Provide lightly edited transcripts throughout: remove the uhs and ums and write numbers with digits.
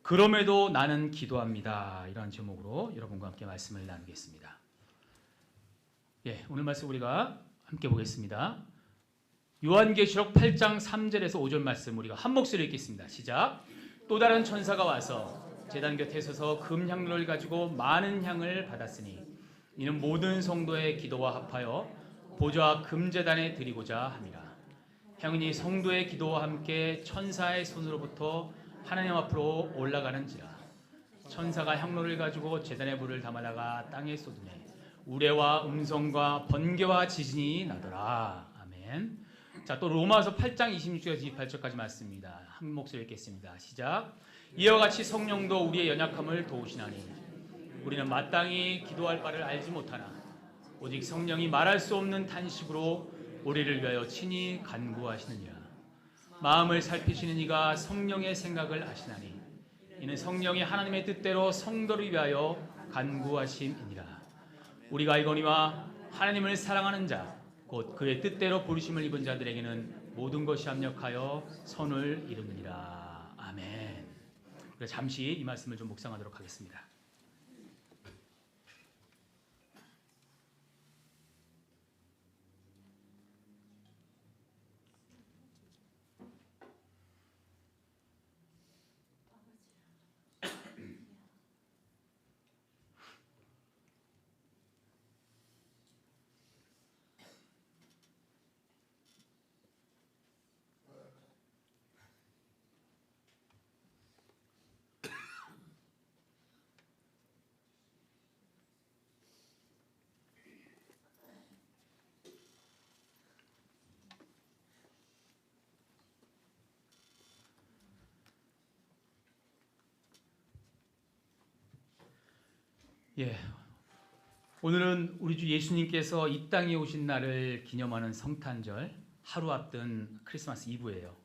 그럼에도 나는 기도합니다. 이런 제목으로 여러분과 함께 말씀을 나누겠습니다. 오늘 말씀 우리가 함께 보겠습니다. 요한계시록 8장 3절에서 5절 말씀 우리가 한 목소리로 읽겠습니다. 시작. 또 다른 천사가 와서 제단 곁에 서서 금향로를 가지고 많은 향을 받았으니 이는 모든 성도의 기도와 합하여 보좌 금제단에 드리고자 함이라. 향은이 성도의 기도와 함께 천사의 손으로부터 하나님 앞으로 올라가는지라. 천사가 향로를 가지고 제단의 불을 담아다가 땅에 쏟으매 우레와 음성과 번개와 지진이 나더라. 아멘. 자, 또 로마서 8장 26절에서 28절까지 말씀입니다. 한 목소리 읽겠습니다. 시작. 이와 같이 성령도 우리의 연약함을 도우시나니 우리는 마땅히 기도할 바를 알지 못하나 오직 성령이 말할 수 없는 탄식으로 우리를 위하여 친히 간구하시느니라. 마음을 살피시는 이가 성령의 생각을 아시나니 이는 성령이 하나님의 뜻대로 성도를 위하여 간구하심이니라. 우리가 알거니와 하나님을 사랑하는 자 곧 그의 뜻대로 부르심을 입은 자들에게는 모든 것이 합력하여 선을 이루느니라. 아멘. 그래서 잠시 이 말씀을 좀 묵상하도록 하겠습니다. 오늘은 우리 주 예수님께서 이 땅에 오신 날을 기념하는 성탄절 하루 앞둔 크리스마스 이브예요.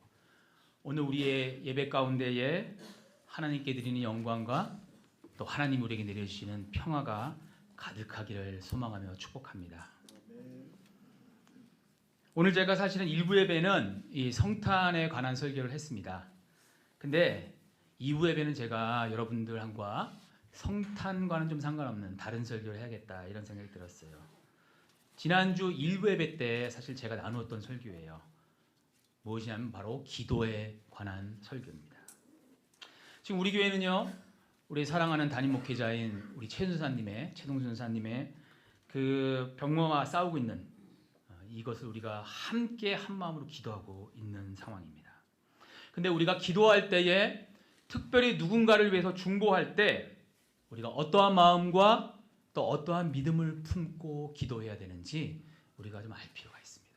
오늘 우리의 예배 가운데에 하나님께 드리는 영광과 또 하나님 우리에게 내려주시는 평화가 가득하기를 소망하며 축복합니다. 오늘 제가 사실은 일부 예배는 이 성탄에 관한 설교를 했습니다. 근데 2부 예배는 제가 여러분들과 성탄과는 좀 상관없는 다른 설교를 해야겠다 이런 생각이 들었어요. 지난주 1부 예배 때 사실 제가 나누었던 설교예요. 무엇이냐면 바로 기도에 관한 설교입니다. 지금 우리 교회는요, 우리 사랑하는 담임 목회자인 우리 최동순 선사님의 그 병마와 싸우고 있는 이것을 우리가 함께 한 마음으로 기도하고 있는 상황입니다. 근데 우리가 기도할 때에 특별히 누군가를 위해서 중보할 때 우리가 어떠한 마음과 또 어떠한 믿음을 품고 기도해야 되는지 우리가 좀 알 필요가 있습니다.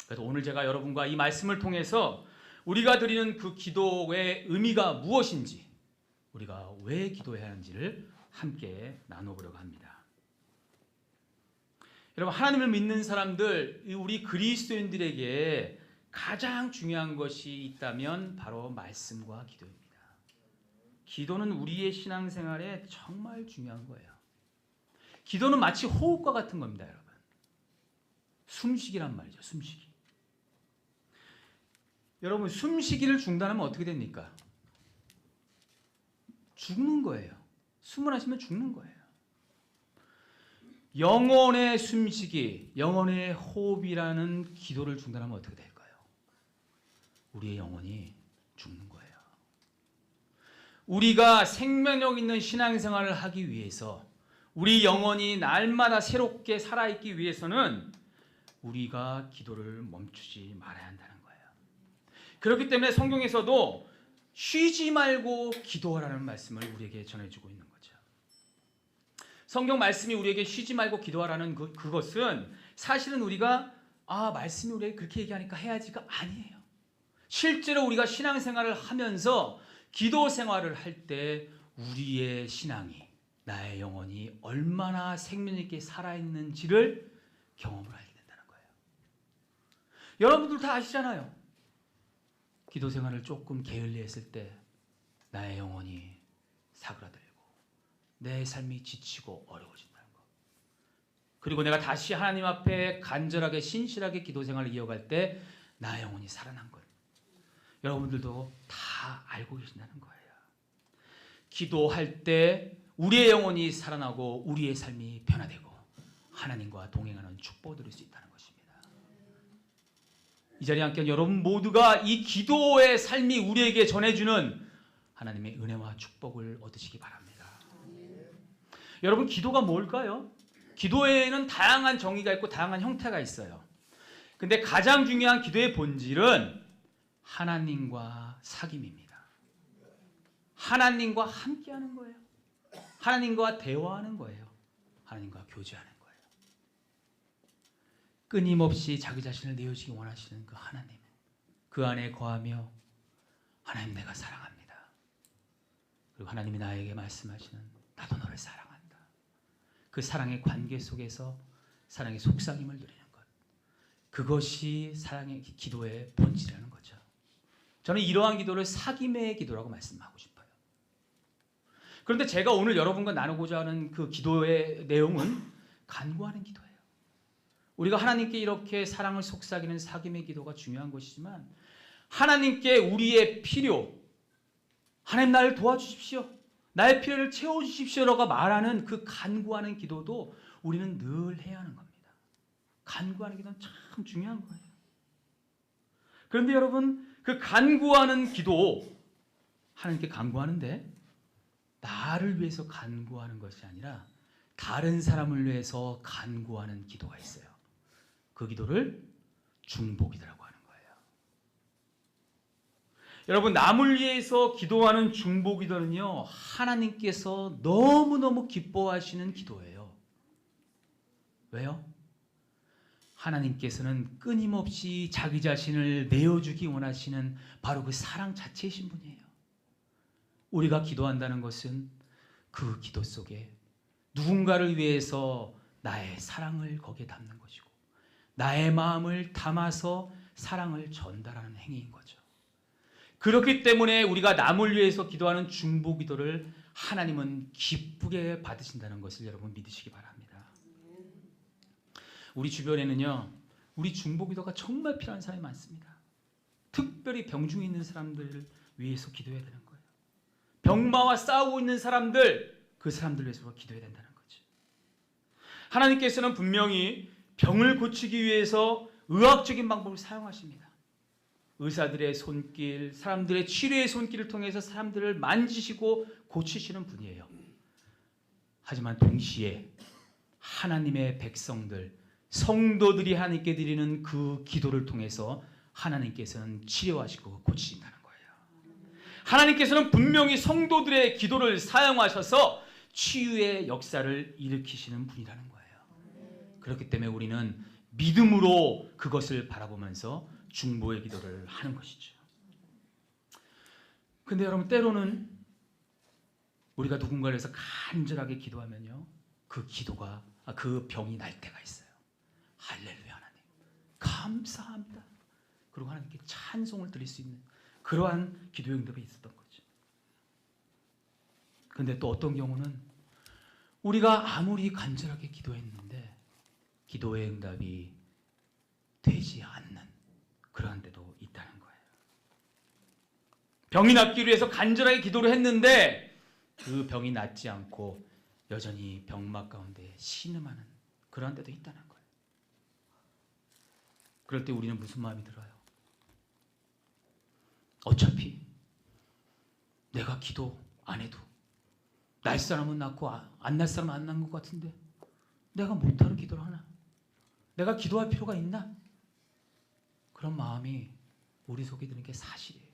그래서 오늘 제가 여러분과 이 말씀을 통해서 우리가 드리는 그 기도의 의미가 무엇인지, 우리가 왜 기도해야 하는지를 함께 나눠보려고 합니다. 여러분, 하나님을 믿는 사람들, 우리 그리스도인들에게 가장 중요한 것이 있다면 바로 말씀과 기도입니다. 기도는 우리의 신앙생활에 정말 중요한 거예요. 기도는 마치 호흡과 같은 겁니다, 여러분. 숨쉬기란 말이죠, 숨쉬기. 여러분, 숨쉬기를 중단하면 어떻게 됩니까? 죽는 거예요. 숨을 하시면 죽는 거예요. 영혼의 숨쉬기, 영혼의 호흡이라는 기도를 중단하면 어떻게 될까요? 우리의 영혼이 죽는 거예요. 우리가 생명력 있는 신앙생활을 하기 위해서, 우리 영혼이 날마다 새롭게 살아있기 위해서는 우리가 기도를 멈추지 말아야 한다는 거예요. 그렇기 때문에 성경에서도 쉬지 말고 기도하라는 말씀을 우리에게 전해주고 있는 거죠. 성경 말씀이 우리에게 쉬지 말고 기도하라는 그것은 사실은 우리가 말씀이 우리에게 그렇게 얘기하니까 해야지가 아니에요. 실제로 우리가 신앙생활을 하면서 기도 생활을 할 때 우리의 신앙이, 나의 영혼이 얼마나 생명 있게 살아있는지를 경험을 하게 된다는 거예요. 여러분들 다 아시잖아요. 기도 생활을 조금 게을리했을 때 나의 영혼이 사그라들고 내 삶이 지치고 어려워진다는 것. 그리고 내가 다시 하나님 앞에 간절하게 신실하게 기도 생활을 이어갈 때 나의 영혼이 살아난 것. 여러분들도 다 알고 계신다는 거예요. 기도할 때 우리의 영혼이 살아나고 우리의 삶이 변화되고 하나님과 동행하는 축복을 누릴 수 있다는 것입니다. 이 자리에 함께 여러분 모두가 이 기도의 삶이 우리에게 전해주는 하나님의 은혜와 축복을 얻으시기 바랍니다. 여러분, 기도가 뭘까요? 기도에는 다양한 정의가 있고 다양한 형태가 있어요. 근데 가장 중요한 기도의 본질은 하나님과 사귐입니다. 하나님과 함께하는 거예요. 하나님과 대화하는 거예요. 하나님과 교제하는 거예요. 끊임없이 자기 자신을 내어주기 원하시는 그 하나님, 그 안에 거하며 하나님 내가 사랑합니다. 그리고 하나님이 나에게 말씀하시는 나도 너를 사랑한다. 그 사랑의 관계 속에서 사랑의 속삭임을 누리는 것, 그것이 사랑의 기도의 본질이라는 거죠. 저는 이러한 기도를 사귐의 기도라고 말씀하고 싶어요. 그런데 제가 오늘 여러분과 나누고자 하는 그 기도의 내용은 간구하는 기도예요. 우리가 하나님께 이렇게 사랑을 속삭이는 사귐의 기도가 중요한 것이지만 하나님께 우리의 필요, 하나님 나를 도와주십시오, 나의 필요를 채워주십시오라고 말하는 그 간구하는 기도도 우리는 늘 해야 하는 겁니다. 간구하는 기도는 참 중요한 거예요. 그런데 여러분, 그 간구하는 기도, 하나님께 간구하는데 나를 위해서 간구하는 것이 아니라 다른 사람을 위해서 간구하는 기도가 있어요. 그 기도를 중보기도라고 하는 거예요. 여러분, 남을 위해서 기도하는 중보기도는요, 하나님께서 너무너무 기뻐하시는 기도예요. 왜요? 하나님께서는 끊임없이 자기 자신을 내어주기 원하시는 바로 그 사랑 자체이신 분이에요. 우리가 기도한다는 것은 그 기도 속에 누군가를 위해서 나의 사랑을 거기에 담는 것이고 나의 마음을 담아서 사랑을 전달하는 행위인 거죠. 그렇기 때문에 우리가 남을 위해서 기도하는 중보기도를 하나님은 기쁘게 받으신다는 것을 여러분 믿으시기 바랍니다. 우리 주변에는요, 우리 중보기도가 정말 필요한 사람이 많습니다. 특별히 병중에 있는 사람들을 위해서 기도해야 되는 거예요. 병마와 싸우고 있는 사람들, 그 사람들 위해서 기도해야 된다는 거죠. 하나님께서는 분명히 병을 고치기 위해서 의학적인 방법을 사용하십니다. 의사들의 손길, 사람들의 치료의 손길을 통해서 사람들을 만지시고 고치시는 분이에요. 하지만 동시에 하나님의 백성들, 성도들이 하나님께 드리는 그 기도를 통해서 하나님께서는 치료하시고 고치신다는 거예요. 하나님께서는 분명히 성도들의 기도를 사용하셔서 치유의 역사를 일으키시는 분이라는 거예요. 그렇기 때문에 우리는 믿음으로 그것을 바라보면서 중보의 기도를 하는 것이죠. 근데 여러분, 때로는 우리가 누군가를 위해서 간절하게 기도하면요, 그 기도가, 그 병이 날 때가 있어요. 할렐루야, 하나님 감사합니다. 그리고 하나님께 찬송을 드릴 수 있는 그러한 기도의 응답이 있었던 거죠. 그런데 또 어떤 경우는 우리가 아무리 간절하게 기도했는데 기도의 응답이 되지 않는 그러한 데도 있다는 거예요. 병이 낫기 위해서 간절하게 기도를 했는데 그 병이 낫지 않고 여전히 병막 가운데 신음하는 그러한 데도 있다는 거예요. 그럴 때 우리는 무슨 마음이 들어요? 어차피 내가 기도 안 해도 날 사람은 낫고 안 날 사람은 안 난 것 같은데 내가 못하는 기도를 하나? 내가 기도할 필요가 있나? 그런 마음이 우리 속에 드는 게 사실이에요.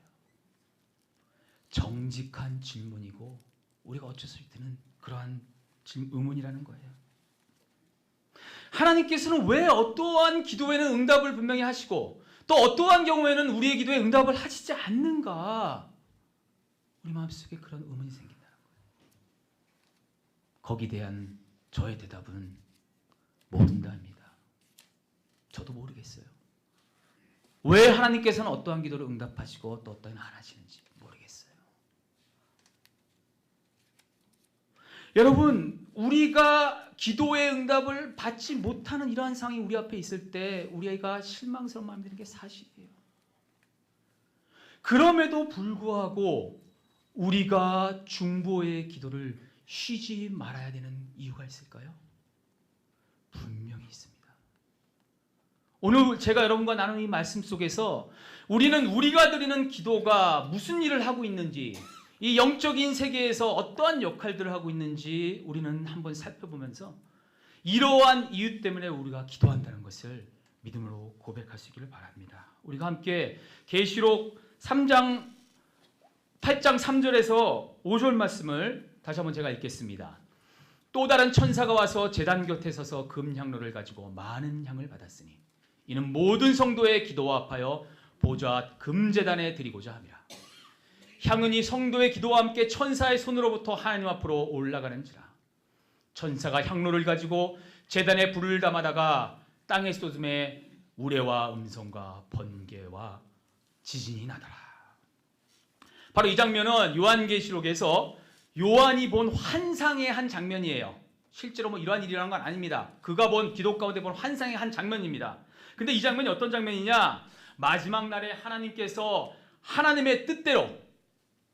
정직한 질문이고 우리가 어쩔 수 없는 그러한 의문이라는 거예요. 하나님께서는 왜 어떠한 기도에는 응답을 분명히 하시고 또 어떠한 경우에는 우리의 기도에 응답을 하시지 않는가? 우리 마음속에 그런 의문이 생긴다는 거예요. 거기에 대한 저의 대답은 모른다입니다. 저도 모르겠어요. 왜 하나님께서는 어떠한 기도를 응답하시고 또 어떠한 안 하시는지 모르겠어요. 여러분, 우리가 기도의 응답을 받지 못하는 이러한 상황이 우리 앞에 있을 때 우리가 실망스러운 마음이 드는 게 사실이에요. 그럼에도 불구하고 우리가 중보의 기도를 쉬지 말아야 되는 이유가 있을까요? 분명히 있습니다. 오늘 제가 여러분과 나눈 이 말씀 속에서 우리가 드리는 기도가 무슨 일을 하고 있는지, 이 영적인 세계에서 어떠한 역할들을 하고 있는지 우리는 한번 살펴보면서 이러한 이유 때문에 우리가 기도한다는 것을 믿음으로 고백할 수 있기를 바랍니다. 우리가 함께 계시록 8장 3절에서 5절 말씀을 다시 한번 제가 읽겠습니다. 또 다른 천사가 와서 제단 곁에 서서 금향로를 가지고 많은 향을 받았으니 이는 모든 성도의 기도와 합하여 보좌 금제단에 드리고자 함이라. 향은 이 성도의 기도와 함께 천사의 손으로부터 하나님 앞으로 올라가는지라. 천사가 향로를 가지고 제단에 불을 담아다가 땅에 쏟음에 우레와 음성과 번개와 지진이 나더라. 바로 이 장면은 요한계시록에서 요한이 본 환상의 한 장면이에요. 실제로 뭐 이러한 일이라는 건 아닙니다. 그가 본 기도 가운데 본 환상의 한 장면입니다. 근데 이 장면이 어떤 장면이냐? 마지막 날에 하나님께서 하나님의 뜻대로,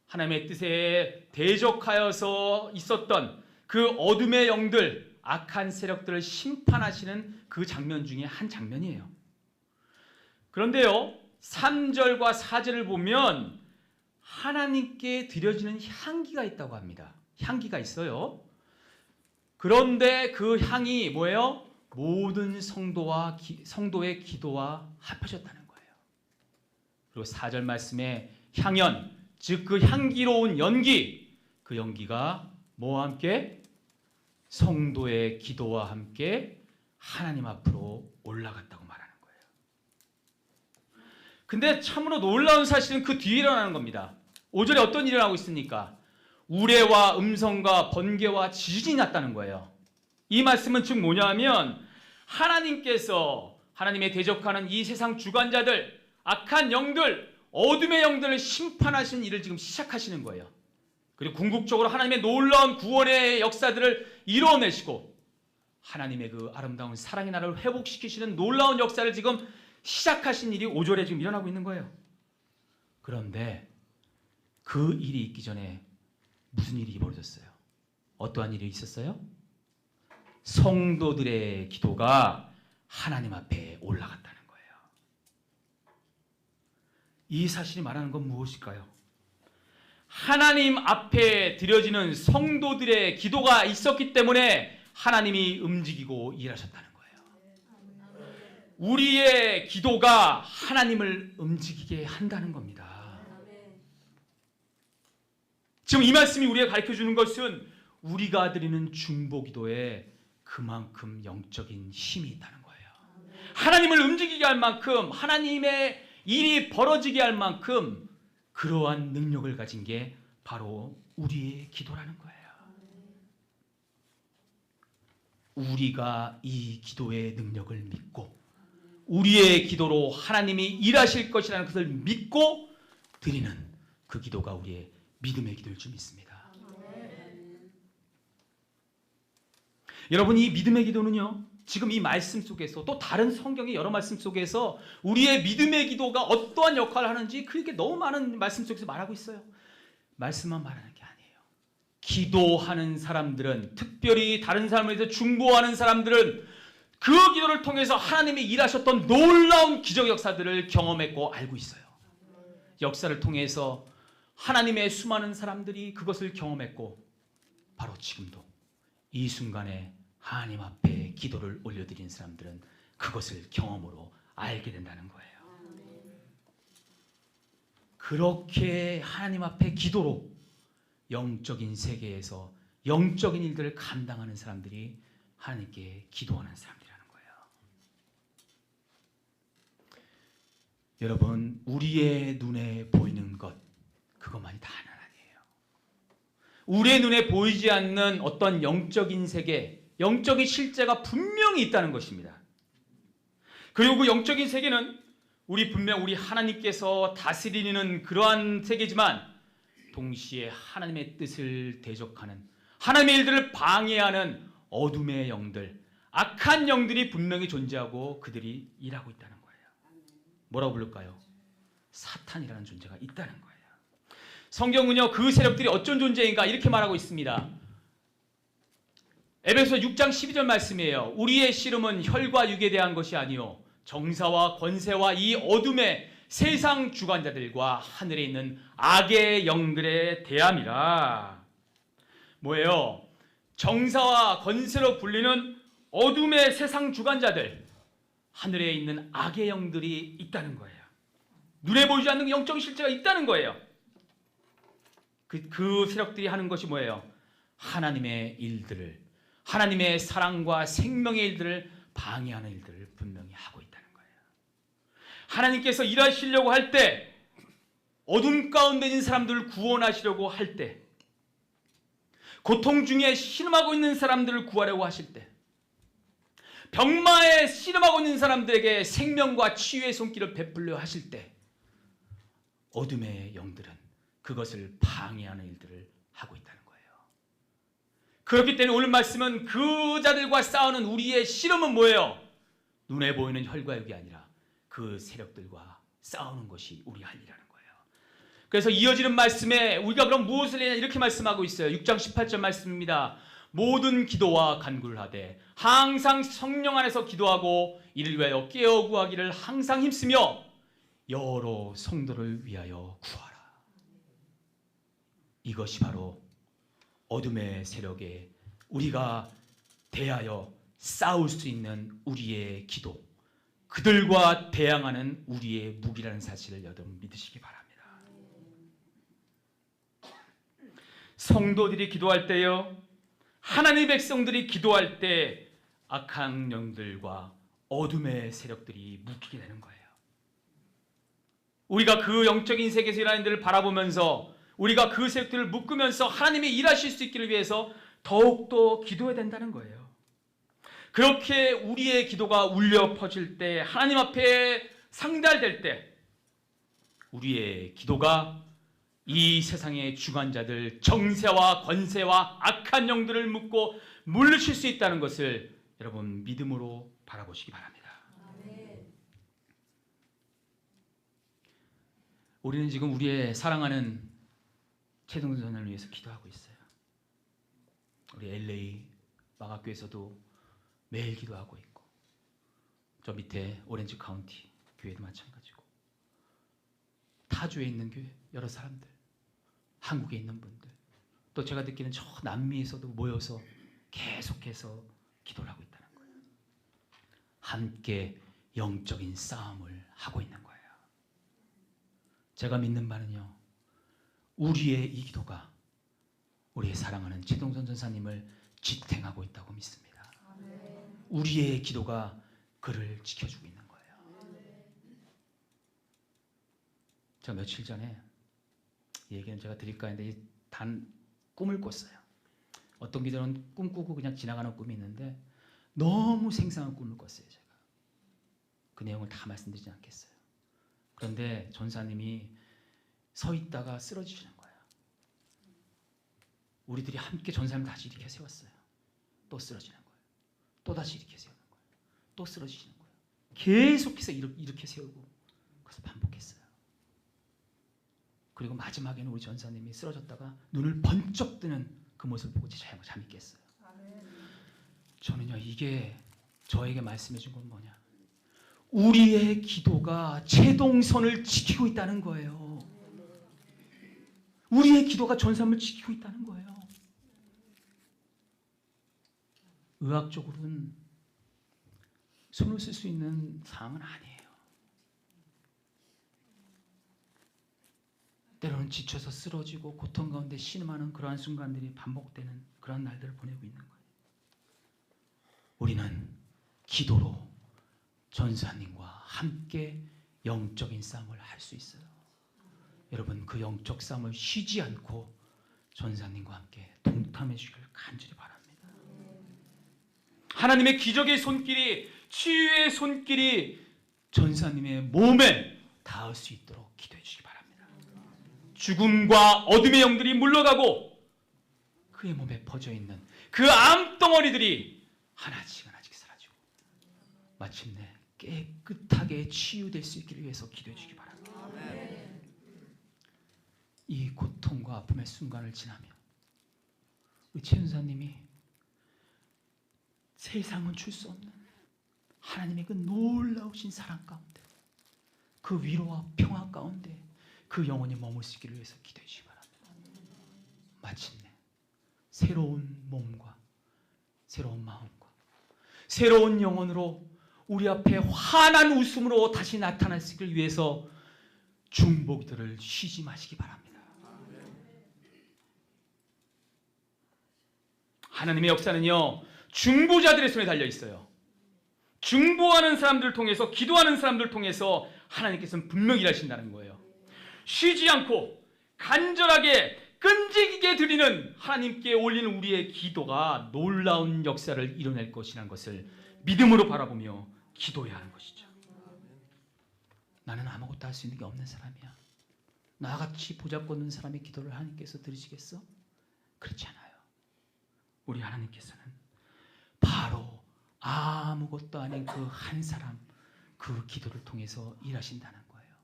하나님의 뜻에 대적하여서 있었던 그 어둠의 영들, 악한 세력들을 심판하시는 그 장면 중에 한 장면이에요. 그런데요, 3절과 4절을 보면 하나님께 드려지는 향기가 있다고 합니다. 향기가 있어요. 그런데 그 향이 뭐예요? 모든 성도의 기도와 합해졌다는 거예요. 그리고 4절 말씀에 향연, 즉 그 향기로운 연기, 그 연기가 뭐와 함께? 성도의 기도와 함께 하나님 앞으로 올라갔다고 말하는 거예요. 근데 참으로 놀라운 사실은 그 뒤에 일어나는 겁니다. 5절에 어떤 일이 일어나고 있습니까? 우레와 음성과 번개와 지진이 났다는 거예요. 이 말씀은 즉 뭐냐 하면 하나님께서 하나님의 대적하는 이 세상 주관자들, 악한 영들, 어둠의 영들을 심판하시는 일을 지금 시작하시는 거예요. 그리고 궁극적으로 하나님의 놀라운 구원의 역사들을 이뤄내시고 하나님의 그 아름다운 사랑의 나라를 회복시키시는 놀라운 역사를 지금 시작하신 일이 5절에 지금 일어나고 있는 거예요. 그런데 그 일이 있기 전에 무슨 일이 벌어졌어요? 어떠한 일이 있었어요? 성도들의 기도가 하나님 앞에 올라갔다는 거예요. 이 사실이 말하는 건 무엇일까요? 하나님 앞에 드려지는 성도들의 기도가 있었기 때문에 하나님이 움직이고 일하셨다는 거예요. 우리의 기도가 하나님을 움직이게 한다는 겁니다. 지금 이 말씀이 우리가 가르쳐주는 것은 우리가 드리는 중보기도에 그만큼 영적인 힘이 있다는 거예요. 하나님을 움직이게 할 만큼, 하나님의 일이 벌어지게 할 만큼 그러한 능력을 가진 게 바로 우리의 기도라는 거예요. 우리가 이 기도의 능력을 믿고 우리의 기도로 하나님이 일하실 것이라는 것을 믿고 드리는 그 기도가 우리의 믿음의 기도일 줄 믿습니다. 여러분, 이 믿음의 기도는요, 지금 이 말씀 속에서 또 다른 성경의 여러 말씀 속에서 우리의 믿음의 기도가 어떠한 역할을 하는지 그렇게 너무 많은 말씀 속에서 말하고 있어요. 말씀만 말하는 게 아니에요. 기도하는 사람들은, 특별히 다른 사람에 대해서 중보하는 사람들은 그 기도를 통해서 하나님이 일하셨던 놀라운 기적 역사들을 경험했고 알고 있어요. 역사를 통해서 하나님의 수많은 사람들이 그것을 경험했고 바로 지금도 이 순간에 하나님 앞에 기도를 올려드린 사람들은 그것을 경험으로 알게 된다는 거예요. 그렇게 하나님 앞에 기도로 영적인 세계에서 영적인 일들을 감당하는 사람들이 하나님께 기도하는 사람들이라는 거예요. 여러분, 우리의 눈에 보이는 것, 그것만이 다는 아니에요. 우리의 눈에 보이지 않는 어떤 영적인 세계, 영적인 실제가 분명히 있다는 것입니다. 그리고 그 영적인 세계는 우리 하나님께서 다스리는 그러한 세계지만 동시에 하나님의 뜻을 대적하는, 하나님의 일들을 방해하는 어둠의 영들, 악한 영들이 분명히 존재하고 그들이 일하고 있다는 거예요. 뭐라고 부를까요? 사탄이라는 존재가 있다는 거예요. 성경은요, 그 세력들이 어쩐 존재인가 이렇게 말하고 있습니다. 에베소 6장 12절 말씀이에요. 우리의 씨름은 혈과 육에 대한 것이 아니요 정사와 권세와 이 어둠의 세상 주관자들과 하늘에 있는 악의 영들에 대함이라. 뭐예요? 정사와 권세로 불리는 어둠의 세상 주관자들, 하늘에 있는 악의 영들이 있다는 거예요. 눈에 보이지 않는 영적인 실체가 있다는 거예요. 그 세력들이 하는 것이 뭐예요? 하나님의 일들을, 하나님의 사랑과 생명의 일들을 방해하는 일들을 분명히 하고 있다는 거예요. 하나님께서 일하시려고 할 때, 어둠 가운데 있는 사람들을 구원하시려고 할 때, 고통 중에 신음하고 있는 사람들을 구하려고 하실 때, 병마에 씨름하고 있는 사람들에게 생명과 치유의 손길을 베풀려 하실 때, 어둠의 영들은 그것을 방해하는 일들을 하고 있다는 거예요. 그렇기 때문에 오늘 말씀은 그 자들과 싸우는 우리의 씨름은 뭐예요? 눈에 보이는 혈과 육이 아니라 그 세력들과 싸우는 것이 우리 할 일이라는 거예요. 그래서 이어지는 말씀에 우리가 그럼 무엇을 해야 이렇게 말씀하고 있어요. 6장 18절 말씀입니다. 모든 기도와 간구를 하되 항상 성령 안에서 기도하고 이를 위하여 깨어 구하기를 항상 힘쓰며 여러 성도를 위하여 구하라. 이것이 바로 어둠의 세력에 우리가 대하여 싸울 수 있는 우리의 기도, 그들과 대항하는 우리의 무기라는 사실을 여러분 믿으시기 바랍니다. 성도들이 기도할 때요, 하나님의 백성들이 기도할 때 악한 영들과 어둠의 세력들이 묶이게 되는 거예요. 우리가 그 영적인 세계에서 일하는 일을 바라보면서 우리가 그 세력들을 묶으면서 하나님이 일하실 수 있기를 위해서 더욱더 기도해야 된다는 거예요. 그렇게 우리의 기도가 울려 퍼질 때, 하나님 앞에 상달될 때 우리의 기도가 이 세상의 주관자들, 정세와 권세와 악한 영들을 묶고 물리칠 수 있다는 것을 여러분 믿음으로 바라보시기 바랍니다. 우리는 지금 우리의 사랑하는 최동선을 위해서 기도하고 있어요. 우리 LA 마가교에서도 매일 기도하고 있고, 저 밑에 오렌지 카운티 교회도 마찬가지고, 타주에 있는 교회 여러 사람들, 한국에 있는 분들, 또 제가 듣기는 저 남미에서도 모여서 계속해서 기도를 하고 있다는 거예요. 함께 영적인 싸움을 하고 있는 거예요. 제가 믿는 바는요, 우리의 이 기도가 우리의 사랑하는 최동선 전사님을 지탱하고 있다고 믿습니다. 우리의 기도가 그를 지켜주고 있는 거예요. 제가 며칠 전에 이 얘기는 제가 드릴까 했는데 단 꿈을 꿨어요. 어떤 기도는 꿈꾸고 그냥 지나가는 꿈이 있는데 너무 생생한 꿈을 꿨어요. 제가 그 내용을 다 말씀드리지 않겠어요. 그런데 전사님이 서 있다가 쓰러지시는 거예요. 우리들이 함께 전사님을 다시 일으켜 세웠어요. 또 쓰러지는 거예요. 또 다시 일으켜 세우는 거예요. 또 쓰러지시는 거예요. 계속해서 이렇게 세우고 그래서 반복했어요. 그리고 마지막에는 우리 전사님이 쓰러졌다가 눈을 번쩍 뜨는 그 모습을 보고 잠이 깼어요. 저는요, 이게 저에게 말씀해 준 건 뭐냐, 우리의 기도가 최동선을 지키고 있다는 거예요. 우리의 기도가 전사님을 지키고 있다는 거예요. 의학적으로는 손을 쓸 수 있는 상황은 아니에요. 때로는 지쳐서 쓰러지고 고통 가운데 신음하는 그러한 순간들이 반복되는 그런 날들을 보내고 있는 거예요. 우리는 기도로 전사님과 함께 영적인 싸움을 할 수 있어요. 여러분, 그 영적 싸움을 쉬지 않고 전사님과 함께 동참해 주기를 간절히 바랍니다. 하나님의 기적의 손길이, 치유의 손길이 전사님의 몸에 닿을 수 있도록 기도해 주시기 바랍니다. 죽음과 어둠의 영들이 물러가고 그의 몸에 퍼져있는 그 암덩어리들이 하나씩 하나씩 사라지고 마침내 깨끗하게 치유될 수 있기를 위해서 기도해 주시기 바랍니다. 이 고통과 아픔의 순간을 지나며 우리 최은사님이 세상은 줄 수 없는 하나님의 그 놀라우신 사랑 가운데, 그 위로와 평화 가운데 그 영혼이 머물 수 있기를 위해서 기도해 주시기 바랍니다. 마침내 새로운 몸과 새로운 마음과 새로운 영혼으로 우리 앞에 환한 웃음으로 다시 나타날 수 있기를 위해서 중보기도를 쉬지 마시기 바랍니다. 하나님의 역사는요, 중보자들의 손에 달려 있어요. 중보하는 사람들을 통해서, 기도하는 사람들을 통해서 하나님께서는 분명히 일하신다는 거예요. 쉬지 않고 간절하게 끈질기게 드리는, 하나님께 올리는 우리의 기도가 놀라운 역사를 이뤄낼 것이라는 것을 믿음으로 바라보며 기도해야 하는 것이죠. 나는 아무것도 할 수 있는 게 없는 사람이야. 나같이 보잘것없는 사람의 기도를 하나님께서 들으시겠어? 그렇지 않아요. 우리 하나님께서는 바로 아무것도 아닌 그 한 사람, 그 기도를 통해서 일하신다는 거예요.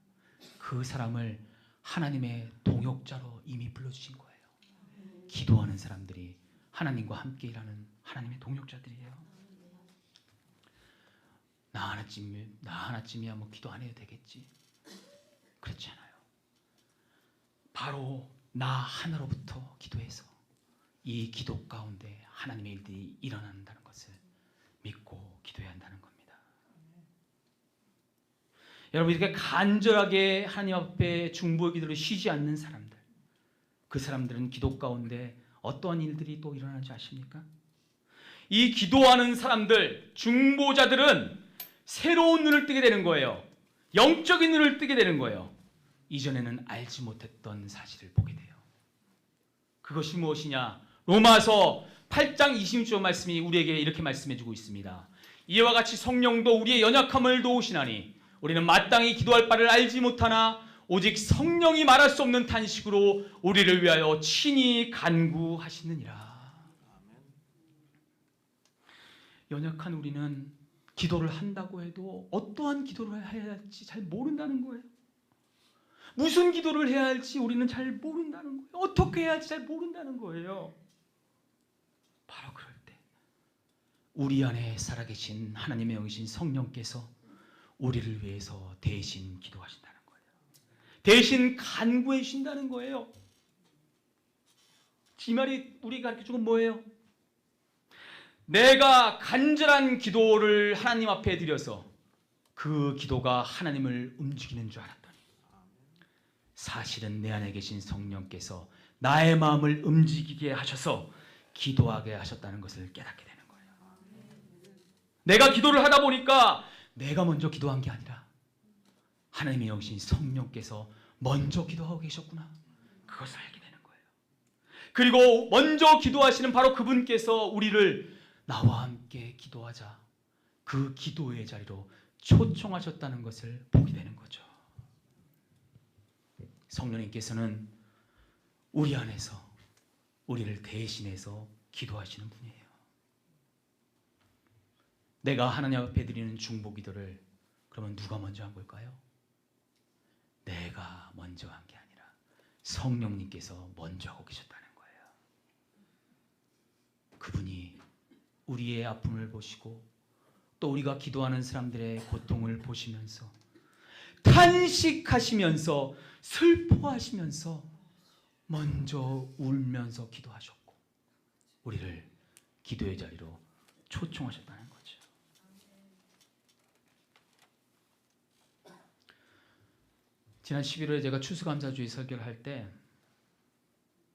그 사람을 하나님의 동역자로 이미 불러주신 거예요. 기도하는 사람들이 하나님과 함께 일하는 하나님의 동역자들이에요. 나 하나쯤이야 뭐 기도 안 해도 되겠지. 그렇지 않아요. 바로 나 하나로부터 기도해서 이 기도 가운데 하나님의 일들이 일어난다는 것을 믿고 기도해야 한다는 겁니다. 여러분, 이렇게 간절하게 하나님 앞에 중보의 기도를 쉬지 않는 사람들, 그 사람들은 기도 가운데 어떠한 일들이 또 일어나는지 아십니까? 이 기도하는 사람들, 중보자들은 새로운 눈을 뜨게 되는 거예요. 영적인 눈을 뜨게 되는 거예요. 이전에는 알지 못했던 사실을 보게 돼요. 그것이 무엇이냐? 로마서 8장 26절 말씀이 우리에게 이렇게 말씀해주고 있습니다. 이와 같이 성령도 우리의 연약함을 도우시나니 우리는 마땅히 기도할 바를 알지 못하나 오직 성령이 말할 수 없는 탄식으로 우리를 위하여 친히 간구하시느니라. 연약한 우리는 기도를 한다고 해도 어떠한 기도를 해야 할지 잘 모른다는 거예요. 무슨 기도를 해야 할지 우리는 잘 모른다는 거예요. 어떻게 해야 할지 잘 모른다는 거예요. 바로 그럴 때 우리 안에 살아계신 하나님의 영이신 성령께서 우리를 위해서 대신 기도하신다는 거예요. 대신 간구해 주신다는 거예요. 이 말이 우리가 가르쳐 준 건 뭐예요? 내가 간절한 기도를 하나님 앞에 드려서 그 기도가 하나님을 움직이는 줄 알았더니 사실은 내 안에 계신 성령께서 나의 마음을 움직이게 하셔서 기도하게 하셨다는 것을 깨닫게 되는 거예요. 내가 기도를 하다 보니까 내가 먼저 기도한 게 아니라 하나님의 영신 성령께서 먼저 기도하고 계셨구나. 그것을 알게 되는 거예요. 그리고 먼저 기도하시는 바로 그분께서 우리를 나와 함께 기도하자, 그 기도의 자리로 초청하셨다는 것을 보게 되는 거죠. 성령님께서는 우리 안에서 우리를 대신해서 기도하시는 분이에요. 내가 하나님 앞에 드리는 중보 기도를 그러면 누가 먼저 한 걸까요? 내가 먼저 한 게 아니라 성령님께서 먼저 하고 계셨다는 거예요. 그분이 우리의 아픔을 보시고 또 우리가 기도하는 사람들의 고통을 보시면서 탄식하시면서 슬퍼하시면서 먼저 울면서 기도하셨고 우리를 기도의 자리로 초청하셨다는 거죠. 지난 11월에 제가 추수감사주의 설교를 할 때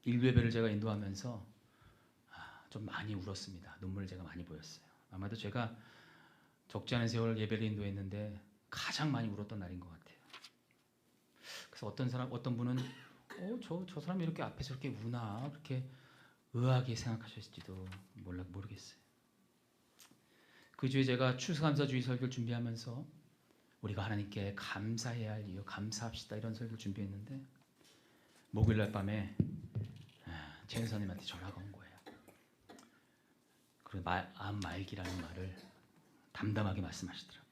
일부예배를 제가 인도하면서 좀 많이 울었습니다. 눈물을 제가 많이 보였어요. 아마도 제가 적지 않은 세월 예배를 인도했는데 가장 많이 울었던 날인 것 같아요. 그래서 어떤 분은 저 사람이 이렇게 앞에서 이렇게 우나 그렇게 의아하게 생각하셨을지도 모르겠어요. 그 주에 제가 추수감사주의 설교를 준비하면서 우리가 하나님께 감사해야 할 이유, 감사합시다 이런 설교를 준비했는데 목요일날 밤에 최은사님한테 전화가 온 거예요. 그리고 암 말기라는 말을 담담하게 말씀하시더라고요.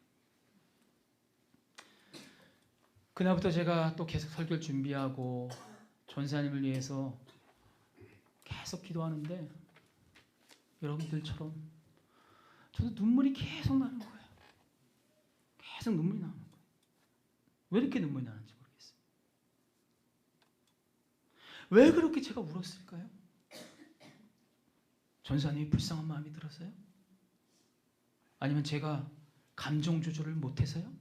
그날부터 제가 또 계속 설교를 준비하고 전사님을 위해서 계속 기도하는데 여러분들처럼 저도 눈물이 계속 나는 거예요. 계속 눈물이 나는 거예요. 왜 이렇게 눈물이 나는지 모르겠어요. 왜 그렇게 제가 울었을까요? 전사님이 불쌍한 마음이 들어서요? 아니면 제가 감정 조절을 못해서요?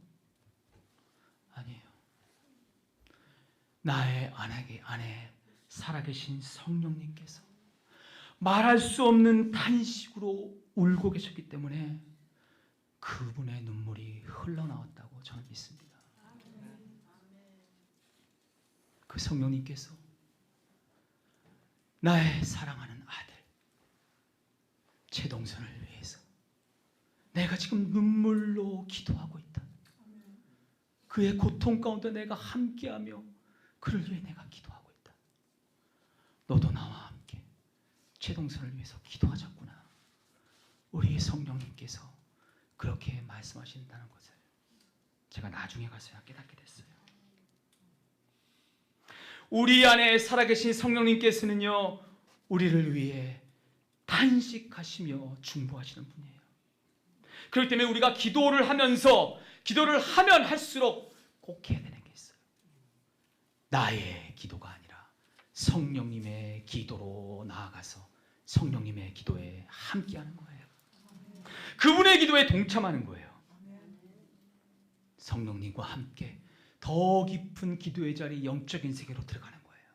아니에요. 나의 안에 살아계신 성령님께서 말할 수 없는 탄식으로 울고 계셨기 때문에 그분의 눈물이 흘러나왔다고 저는 믿습니다. 그 성령님께서 나의 사랑하는 아들 최동선을 위해서 내가 지금 눈물로 기도하고 있다. 그의 고통 가운데 내가 함께하며 그를 위해 내가 기도하고 있다. 너도 나와 함께 최동선을 위해서 기도하자꾸나. 우리 성령님께서 그렇게 말씀하신다는 것을 제가 나중에 가서야 깨닫게 됐어요. 우리 안에 살아계신 성령님께서는요, 우리를 위해 탄식하시며 중보하시는 분이에요. 그렇기 때문에 우리가 기도를 하면 할수록 꼭 해야 되는 게 있어요. 나의 기도가 아니라 성령님의 기도로 나아가서 성령님의 기도에 함께하는 거예요. 그분의 기도에 동참하는 거예요. 성령님과 함께 더 깊은 기도의 자리, 영적인 세계로 들어가는 거예요.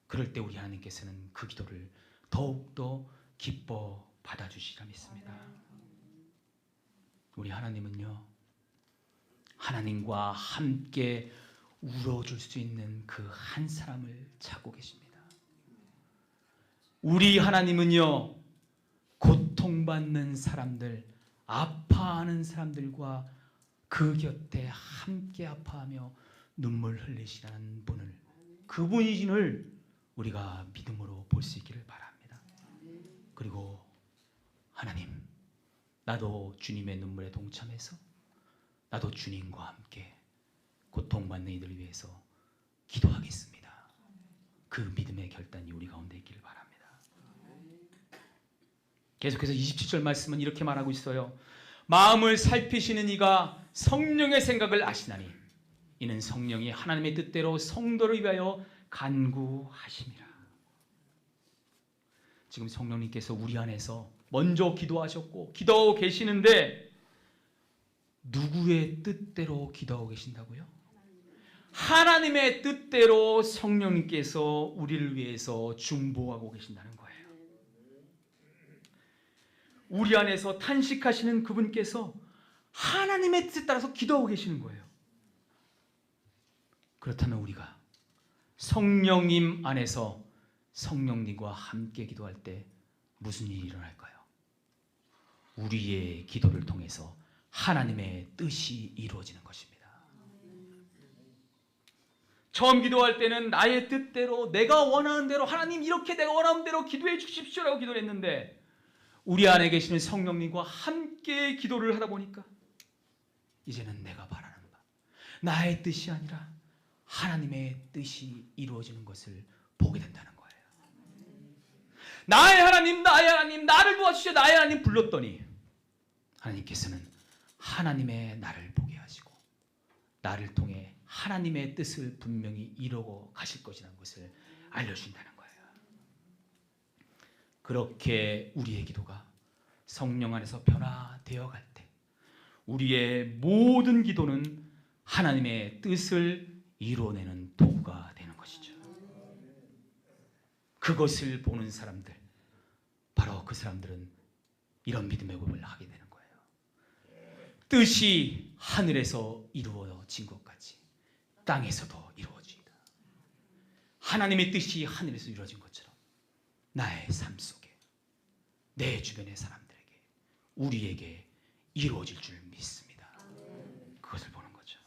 그럴 때 우리 하나님께서는 그 기도를 더욱더 기뻐 받아주시리라 믿습니다. 우리 하나님은요, 하나님과 함께 울어줄 수 있는 그 한 사람을 찾고 계십니다. 우리 하나님은요, 고통받는 사람들, 아파하는 사람들과 그 곁에 함께 아파하며 눈물 흘리시라는 분을, 그분이신을 우리가 믿음으로 볼 수 있기를 바랍니다. 그리고 하나님, 나도 주님의 눈물에 동참해서 나도 주님과 함께 고통받는 이들을 위해서 기도하겠습니다. 그 믿음의 결단이 우리 가운데 있기를 바랍니다. 계속해서 27절 말씀은 이렇게 말하고 있어요. 마음을 살피시는 이가 성령의 생각을 아시나니 이는 성령이 하나님의 뜻대로 성도를 위하여 간구하심이라. 지금 성령님께서 우리 안에서 먼저 기도하셨고 기도하고 계시는데 누구의 뜻대로 기도하고 계신다고요? 하나님의 뜻대로 성령님께서 우리를 위해서 중보하고 계신다는 거예요. 우리 안에서 탄식하시는 그분께서 하나님의 뜻에 따라서 기도하고 계시는 거예요. 그렇다면 우리가 성령님 안에서 성령님과 함께 기도할 때 무슨 일이 일어날까요? 우리의 기도를 통해서 하나님의 뜻이 이루어지는 것입니다. 처음 기도할 때는 나의 뜻대로, 내가 원하는 대로, 하나님 이렇게 내가 원하는 대로 기도해 주십시오라고 기도를 했는데 우리 안에 계시는 성령님과 함께 기도를 하다 보니까 이제는 내가 바라는 바, 나의 뜻이 아니라 하나님의 뜻이 이루어지는 것을 보게 된다는 거예요. 나의 하나님, 나를 도와주시오, 나의 하나님 불렀더니 하나님께서는 하나님의 나를 보게 하시고 나를 통해 하나님의 뜻을 분명히 이루어 가실 것이라는 것을 알려주신다는 거예요. 그렇게 우리의 기도가 성령 안에서 변화되어 갈 때 우리의 모든 기도는 하나님의 뜻을 이루어내는 도구가 되는 것이죠. 그것을 보는 사람들, 바로 그 사람들은 이런 믿음의 고백을 하게 되는 거예요. 뜻이 하늘에서 이루어진 것 같이 땅에서도 이루어지이다. 하나님의 뜻이 하늘에서 이루어진 것처럼 나의 삶 속에, 내 주변의 사람들에게, 우리에게 이루어질 줄 믿습니다. 그것을 보는 거죠.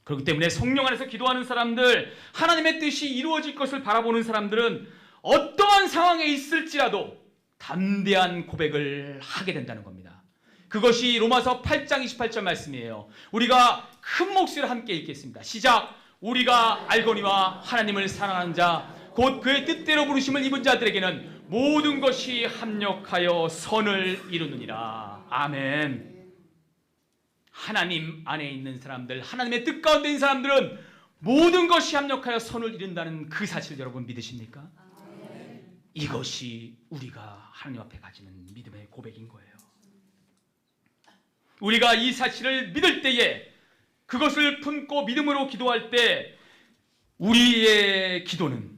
그렇기 때문에 성령 안에서 기도하는 사람들, 하나님의 뜻이 이루어질 것을 바라보는 사람들은 어떠한 상황에 있을지라도 담대한 고백을 하게 된다는 겁니다. 그것이 로마서 8장 28절 말씀이에요. 우리가 큰 목소리로 함께 읽겠습니다. 시작! 우리가 알거니와 하나님을 사랑하는 자 곧 그의 뜻대로 부르심을 입은 자들에게는 모든 것이 합력하여 선을 이루느니라. 아멘. 하나님 안에 있는 사람들, 하나님의 뜻 가운데 있는 사람들은 모든 것이 합력하여 선을 이룬다는 그 사실을 여러분 믿으십니까? 이것이 우리가 하나님 앞에 가지는 믿음의 고백인 거예요. 우리가 이 사실을 믿을 때에, 그것을 품고 믿음으로 기도할 때 우리의 기도는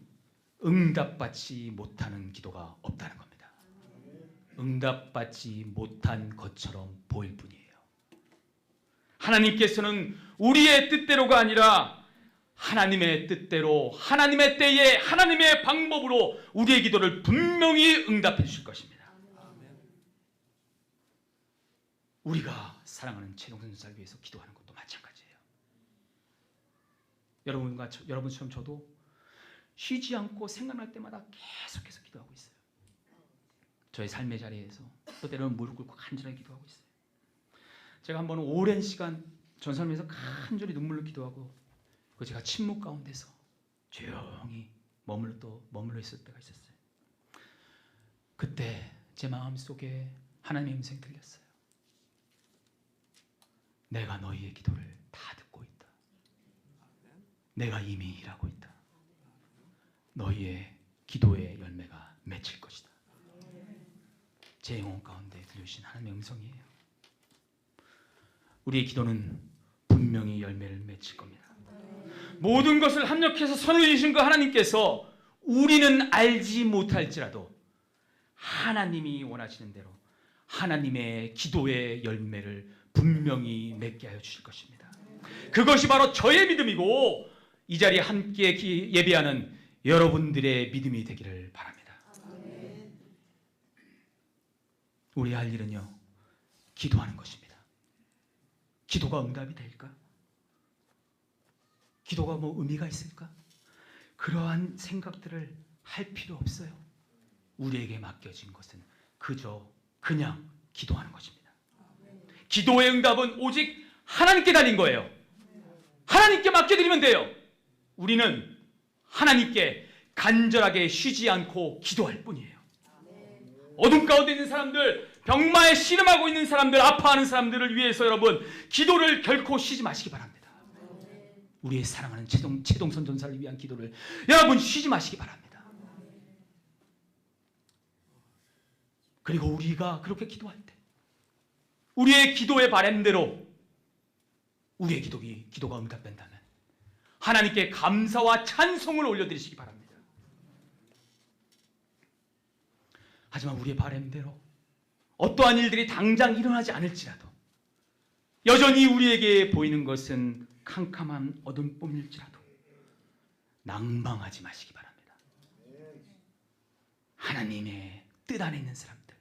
응답받지 못하는 기도가 없다는 겁니다. 응답받지 못한 것처럼 보일 뿐이에요. 하나님께서는 우리의 뜻대로가 아니라 하나님의 뜻대로, 하나님의 때에, 하나님의 방법으로 우리의 기도를 분명히 응답해 주실 것입니다. 우리가 사랑하는 최동선사를 위해서 기도하는 것도 마찬가지예요. 여러분처럼 저도 쉬지 않고 생각날 때마다 계속해서 기도하고 있어요. 저의 삶의 자리에서 또 때로는 무릎 꿇고 간절하게 기도하고 있어요. 제가 한 번은 오랜 시간 전사님에서 간절히 눈물로 기도하고, 그 제가 침묵 가운데서 조용히 머물러 있을 때가 있었어요. 그때 제 마음속에 하나님의 음성이 들렸어요. 내가 너희의 기도를 다 듣고 있다. 내가 이미 일하고 있다. 너희의 기도의 열매가 맺힐 것이다. 제 영혼 가운데 들려주신 하나님의 음성이에요. 우리의 기도는 분명히 열매를 맺힐 겁니다. 모든 것을 합력해서 선을 이루신 그 하나님께서 우리는 알지 못할지라도 하나님이 원하시는 대로 하나님의 기도의 열매를 분명히 맺게 하여 주실 것입니다. 그것이 바로 저의 믿음이고 이 자리에 함께 예배하는 여러분들의 믿음이 되기를 바랍니다. 우리 할 일은요, 기도하는 것입니다. 기도가 응답이 될까? 기도가 뭐 의미가 있을까? 그러한 생각들을 할 필요 없어요. 우리에게 맡겨진 것은 그냥 기도하는 것입니다. 기도의 응답은 오직 하나님께 달린 거예요. 하나님께 맡겨드리면 돼요. 우리는 하나님께 간절하게 쉬지 않고 기도할 뿐이에요. 어둠 가운데 있는 사람들, 병마에 씨름하고 있는 사람들, 아파하는 사람들을 위해서 여러분 기도를 결코 쉬지 마시기 바랍니다. 우리의 사랑하는 최동선 전사를 위한 기도를 여러분 쉬지 마시기 바랍니다. 그리고 우리가 그렇게 기도할 때 우리의 기도의 바람대로 우리의 기도가 응답된다면 하나님께 감사와 찬송을 올려드리시기 바랍니다. 하지만 우리의 바람대로 어떠한 일들이 당장 일어나지 않을지라도 여전히 우리에게 보이는 것은 캄캄한 어둠뿐일지라도 낭망하지 마시기 바랍니다. 하나님의 뜻 안에 있는 사람들,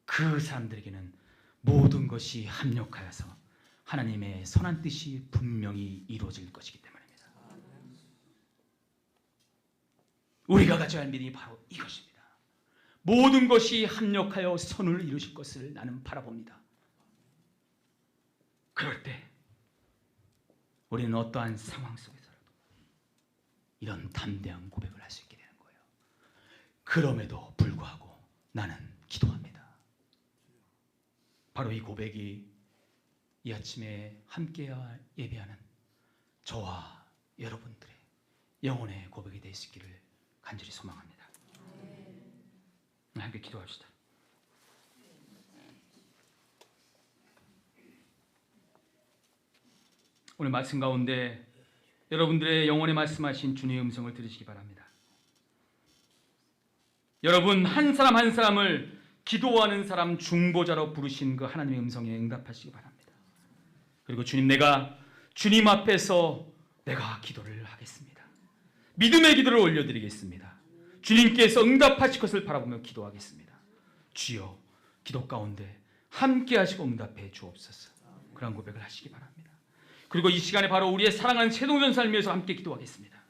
그 사람들에게는 모든 것이 합력하여서 하나님의 선한 뜻이 분명히 이루어질 것이기 때문입니다. 우리가 가져야 할 믿음이 바로 이것입니다. 모든 것이 합력하여 선을 이루실 것을 나는 바라봅니다. 그럴 때 우리는 어떠한 상황 속에서라도 이런 담대한 고백을 할 수 있게 되는 거예요. 그럼에도 불구하고 나는 기도합니다. 바로 이 고백이 이 아침에 함께 예배하는 저와 여러분들의 영혼의 고백이 될 수 있기를 간절히 소망합니다. 함께 기도합시다. 오늘 말씀 가운데 여러분들의 영혼에 말씀하신 주님의 음성을 들으시기 바랍니다. 여러분 한 사람 한 사람을 기도하는 사람 중보자로 부르신 그 하나님의 음성에 응답하시기 바랍니다. 그리고 내가 주님 앞에서 내가 기도를 하겠습니다. 믿음의 기도를 올려드리겠습니다. 주님께서 응답하실 것을 바라보며 기도하겠습니다. 주여, 기도 가운데 함께 하시고 응답해 주옵소서. 그런 고백을 하시기 바랍니다. 그리고 이 시간에 바로 우리의 사랑하는 최동전 삶을 위해서 함께 기도하겠습니다.